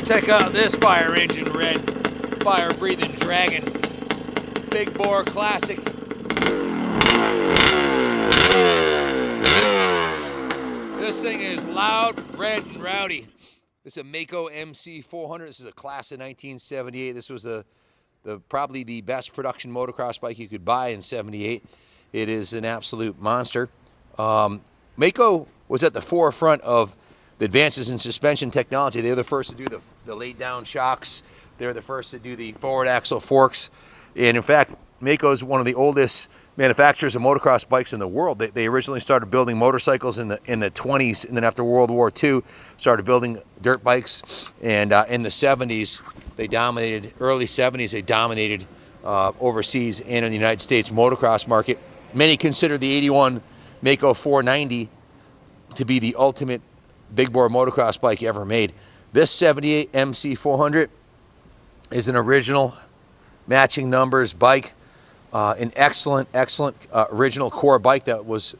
Check out this fire engine red, fire breathing dragon, big bore classic. This thing is loud, red, and rowdy. This is a Maico MC400. This is a class of 1978. This was probably the best production motocross bike you could buy in '78. It is an absolute monster. Maico was at the forefront of the advances in suspension technology. They were the first to do the laid down shocks. They were the first to do the forward axle forks. And in fact, Maico is one of the oldest manufacturers of motocross bikes in the world. They originally started building motorcycles in the 20s, and then after World War II, started building dirt bikes. And in the 70s, they dominated. Early 70s, they dominated overseas and in the United States motocross market. Many consider the '81 Maico 490 to be the ultimate big bore motocross bike ever made. This '78 MC400 is an original matching numbers bike. An excellent original core bike that was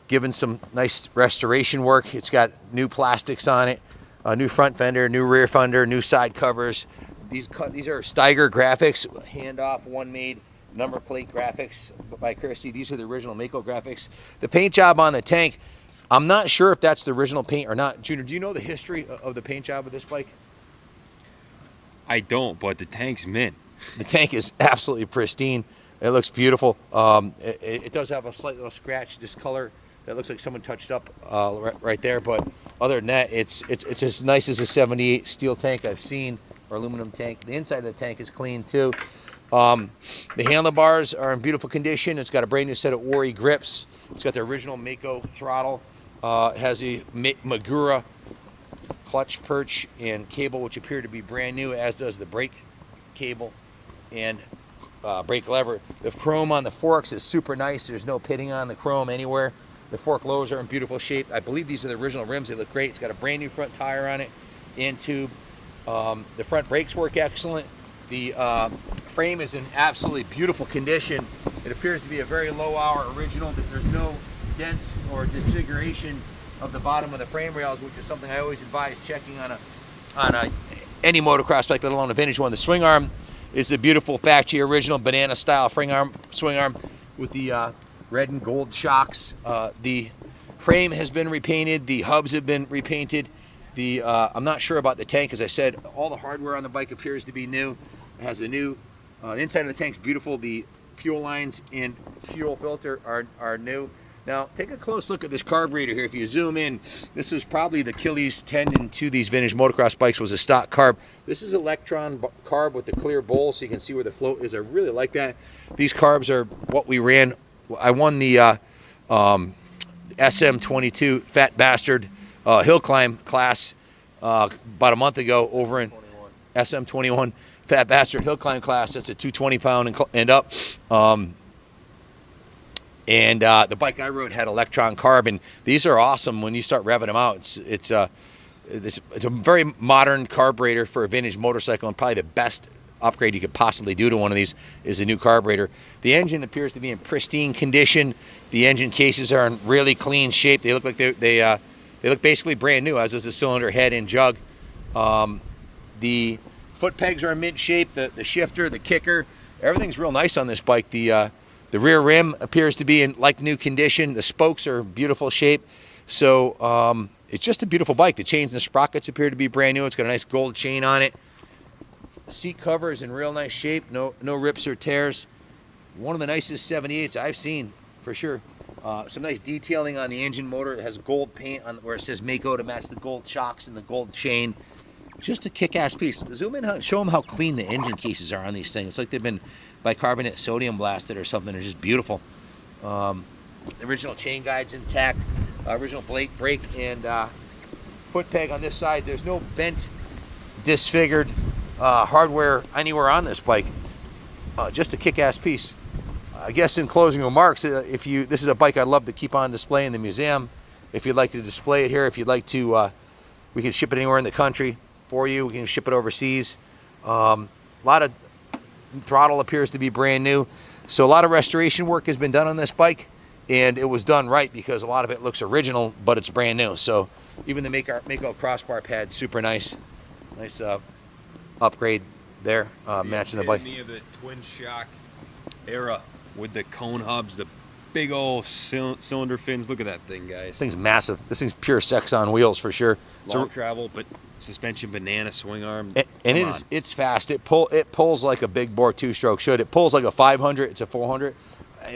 given some nice restoration work. It's got new plastics on it, a new front fender, new rear fender, new side covers. These are Steiger graphics, handoff, one made number plate graphics by Christie. These are the original Maico graphics. The paint job on the tank, I'm not sure if that's the original paint or not. Junior, do you know the history of the paint job of this bike? I don't, but the tank's mint. The tank is absolutely pristine. It looks beautiful. It does have a slight little scratch discolor that looks like someone touched up right there. But other than that, it's as nice as a '78 steel tank I've seen, or aluminum tank. The inside of the tank is clean too. The handlebars are in beautiful condition. It's got a brand new set of Ori grips. It's got the original Maico throttle. It has a Magura clutch perch and cable, which appear to be brand new, as does the brake cable and brake lever. The chrome on the forks is super nice. There's no pitting on the chrome anywhere. The fork lowers are in beautiful shape. I believe these are the original rims. They look great. It's got a brand new front tire on it and tube. The front brakes work excellent. The frame is in absolutely beautiful condition. It appears to be a very low hour original. There's no dents or disfiguration of the bottom of the frame rails, which is something I always advise checking on any motocross bike, let alone a vintage one. The swing arm is a beautiful factory original banana style swing arm with the red and gold shocks. The frame has been repainted. The hubs have been repainted. I'm not sure about the tank. As I said, all the hardware on the bike appears to be new. It has a new inside of the tank's beautiful. The fuel lines and fuel filter are new. Now, take a close look at this carburetor here. If you zoom in, this is probably the Achilles tendon to these vintage motocross bikes, was a stock carb. This is electron carb with the clear bowl, so you can see where the float is. I really like that. These carbs are what we ran. I won the SM22 Fat Bastard hill climb class about a month ago over in SM21 Fat Bastard hill climb class. That's a 220 pound and up. And the bike I rode had electron carb, and these are awesome when you start revving them out. It's a very modern carburetor for a vintage motorcycle, and probably the best upgrade you could possibly do to one of these is a new carburetor. The engine appears to be in pristine condition. The engine cases are in really clean shape. They look like they look basically brand new, as is the cylinder head and jug. The foot pegs are in mint shape. The shifter, the kicker, everything's real nice on this bike. The rear rim appears to be in like new condition. The spokes are in beautiful shape. So it's just a beautiful bike. The chains and the sprockets appear to be brand new. It's got a nice gold chain on it. The seat cover is in real nice shape. No rips or tears. One of the nicest 78s I've seen, for sure. Some nice detailing on the engine motor. It has gold paint on where it says Maico to match the gold shocks and the gold chain. Just a kick-ass piece. Zoom in and show them how clean the engine cases are on these things. It's like they've been bicarbonate sodium blasted or something. They're just beautiful. The original chain guide's intact. Original brake and foot peg on this side. There's no bent, disfigured hardware anywhere on this bike. Just a kick-ass piece. I guess in closing remarks, this is a bike I'd love to keep on display in the museum. If you'd like to display it here, if you'd like to, we can ship it anywhere in the country for you. We can ship it overseas. A lot of throttle appears to be brand new. So a lot of restoration work has been done on this bike, and it was done right because a lot of it looks original, but it's brand new. So even the Maico crossbar pad's super nice. Nice upgrade there, matching the bike. Me of the twin shock era with the cone hubs, the big old cylinder fins. Look at that thing, guys. This thing's massive. This thing's pure sex on wheels for sure. Long travel, but suspension banana swing arm. And it's fast. It pulls like a big bore 2-stroke should. It pulls like a 500. It's a 400.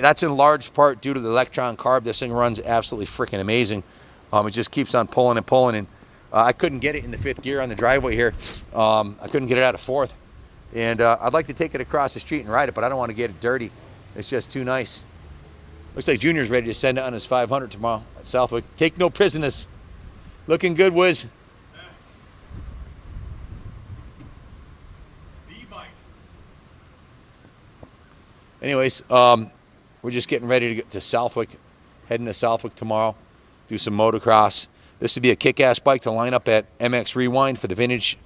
That's in large part due to the electron carb. This thing runs absolutely freaking amazing. It just keeps on pulling and pulling. And I couldn't get it in the 5th gear on the driveway here. I couldn't get it out of 4th. And I'd like to take it across the street and ride it, but I don't want to get it dirty. It's just too nice. Looks like Junior's ready to send it on his 500 tomorrow at Southwick. Take no prisoners. Looking good, Wiz. Anyways, we're just getting ready to get to Southwick, heading to Southwick tomorrow, do some motocross. This would be a kick-ass bike to line up at MX Rewind for the Vintage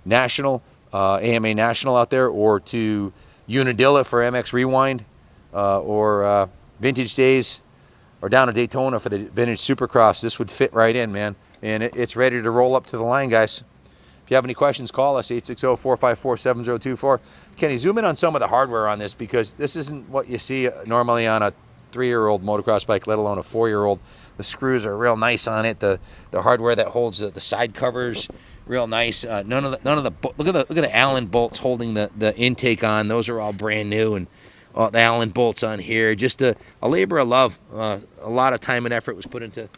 National, AMA National out there, or to Unadilla for MX Rewind, or Vintage Days, or down to Daytona for the Vintage Supercross. This would fit right in, man. And it's ready to roll up to the line, guys. If you have any questions, call us, 860-454-7024. Kenny, zoom in on some of the hardware on this, because this isn't what you see normally on a 3-year-old motocross bike, let alone a 4-year-old. The screws are real nice on it. The hardware that holds the side covers, real nice. Look at the Allen bolts holding the intake on. Those are all brand new, and the Allen bolts on here. Just a labor of love. A lot of time and effort was put into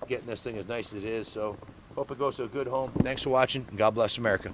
getting this thing as nice as it is. So hope it goes to a good home. Thanks for watching, and God bless America.